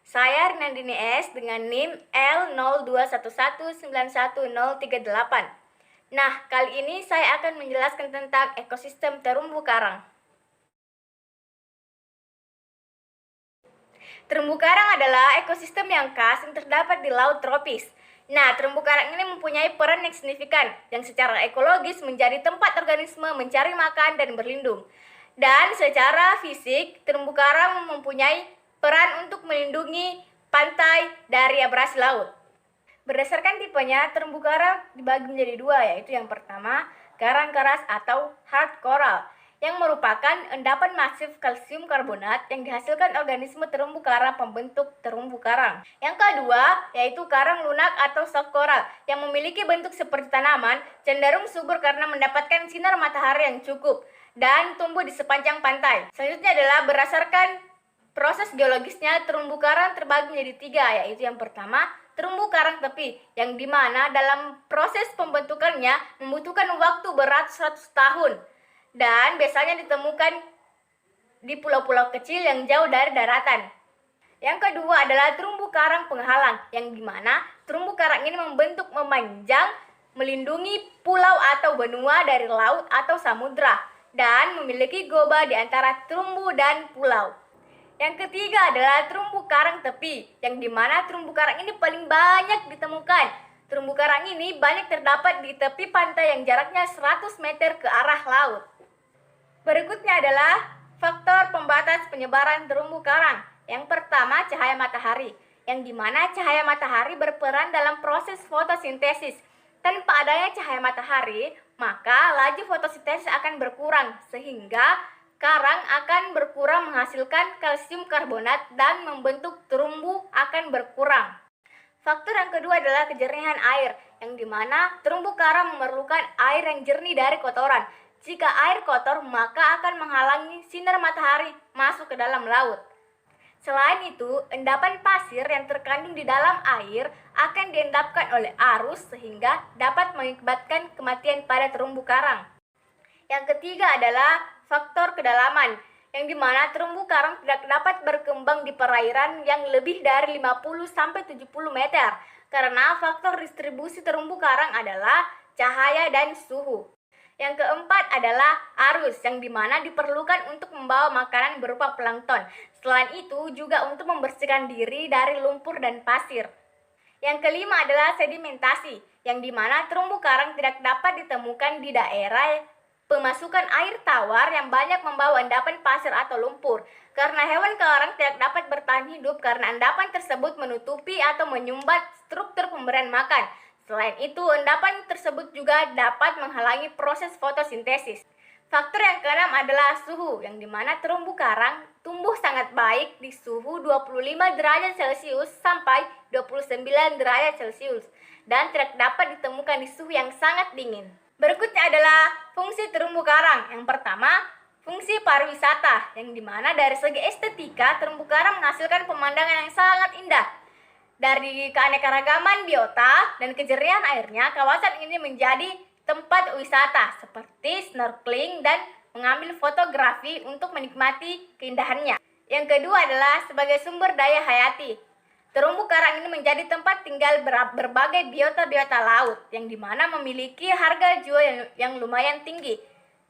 Saya Rinandini S dengan NIM L0211911038. Nah, kali ini saya akan menjelaskan tentang ekosistem terumbu karang. Terumbu karang adalah ekosistem yang khas yang terdapat di laut tropis. Nah, terumbu karang ini mempunyai peran yang signifikan yang secara ekologis menjadi tempat organisme mencari makan dan berlindung. Dan secara fisik, terumbu karang mempunyai peran untuk melindungi pantai dari abrasi laut. Berdasarkan tipenya, terumbu karang dibagi menjadi dua, yaitu yang pertama, karang keras atau hard coral, yang merupakan endapan masif kalsium karbonat yang dihasilkan organisme terumbu karang pembentuk terumbu karang. Yang kedua, yaitu karang lunak atau soft coral, yang memiliki bentuk seperti tanaman, cenderung subur karena mendapatkan sinar matahari yang cukup, dan tumbuh di sepanjang pantai. Selanjutnya adalah berdasarkan proses geologisnya, terumbu karang terbagi menjadi tiga, yaitu yang pertama, terumbu karang tepi, yang dimana dalam proses pembentukannya membutuhkan waktu beratus-ratus tahun, dan biasanya ditemukan di pulau-pulau kecil yang jauh dari daratan. Yang kedua adalah terumbu karang penghalang, yang dimana terumbu karang ini membentuk memanjang, melindungi pulau atau benua dari laut atau samudra, dan memiliki goba di antara terumbu dan pulau. Yang ketiga adalah terumbu karang tepi, yang dimana terumbu karang ini paling banyak ditemukan. Terumbu karang ini banyak terdapat di tepi pantai yang jaraknya 100 meter ke arah laut. Berikutnya adalah faktor pembatas penyebaran terumbu karang. Yang pertama, cahaya matahari, yang dimana cahaya matahari berperan dalam proses fotosintesis. Tanpa adanya cahaya matahari, maka laju fotosintesis akan berkurang, sehingga karang akan berkurang menghasilkan kalsium karbonat dan membentuk terumbu akan berkurang. Faktor yang kedua adalah kejernihan air, yang dimana terumbu karang memerlukan air yang jernih dari kotoran. Jika air kotor, maka akan menghalangi sinar matahari masuk ke dalam laut. Selain itu, endapan pasir yang terkandung di dalam air akan diendapkan oleh arus sehingga dapat mengakibatkan kematian pada terumbu karang. Yang ketiga adalah faktor kedalaman, yang dimana terumbu karang tidak dapat berkembang di perairan yang lebih dari 50-70 meter karena faktor distribusi terumbu karang adalah cahaya dan suhu. Yang keempat adalah arus, yang dimana diperlukan untuk membawa makanan berupa plankton. Selain itu juga untuk membersihkan diri dari lumpur dan pasir. Yang kelima adalah sedimentasi, yang dimana terumbu karang tidak dapat ditemukan di daerah pemasukan air tawar yang banyak membawa endapan pasir atau lumpur. Karena hewan karang tidak dapat bertahan hidup karena endapan tersebut menutupi atau menyumbat struktur pemberian makan. Selain itu, endapan tersebut juga dapat menghalangi proses fotosintesis. Faktor yang keenam adalah suhu, yang dimana terumbu karang tumbuh sangat baik di suhu 25 derajat Celcius sampai 29 derajat Celcius dan tidak dapat ditemukan di suhu yang sangat dingin. Berikutnya adalah fungsi terumbu karang. Yang pertama, fungsi pariwisata, yang dimana dari segi estetika terumbu karang menghasilkan pemandangan yang sangat indah. Dari keanekaragaman biota dan kejernihan airnya, kawasan ini menjadi tempat wisata seperti snorkeling dan mengambil fotografi untuk menikmati keindahannya. Yang kedua adalah sebagai sumber daya hayati. Terumbu karang ini menjadi tempat tinggal berbagai biota-biota laut yang dimana memiliki harga jual yang lumayan tinggi.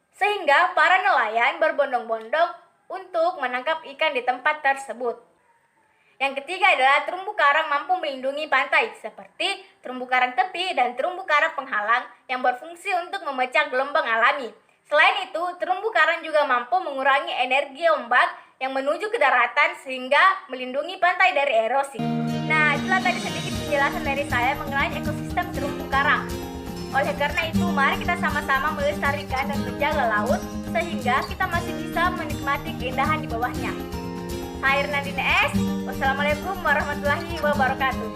Sehingga para nelayan berbondong-bondong untuk menangkap ikan di tempat tersebut. Yang ketiga adalah terumbu karang mampu melindungi pantai seperti terumbu karang tepi dan terumbu karang penghalang yang berfungsi untuk memecah gelombang alami. Selain itu, terumbu karang juga mampu mengurangi energi ombak yang menuju ke daratan sehingga melindungi pantai dari erosi. Nah, itulah tadi sedikit penjelasan dari saya mengenai ekosistem terumbu karang. Oleh karena itu, mari kita sama-sama melestarikan dan menjaga laut sehingga kita masih bisa menikmati keindahan di bawahnya. Saya Rinandini S. Wassalamualaikum warahmatullahi wabarakatuh.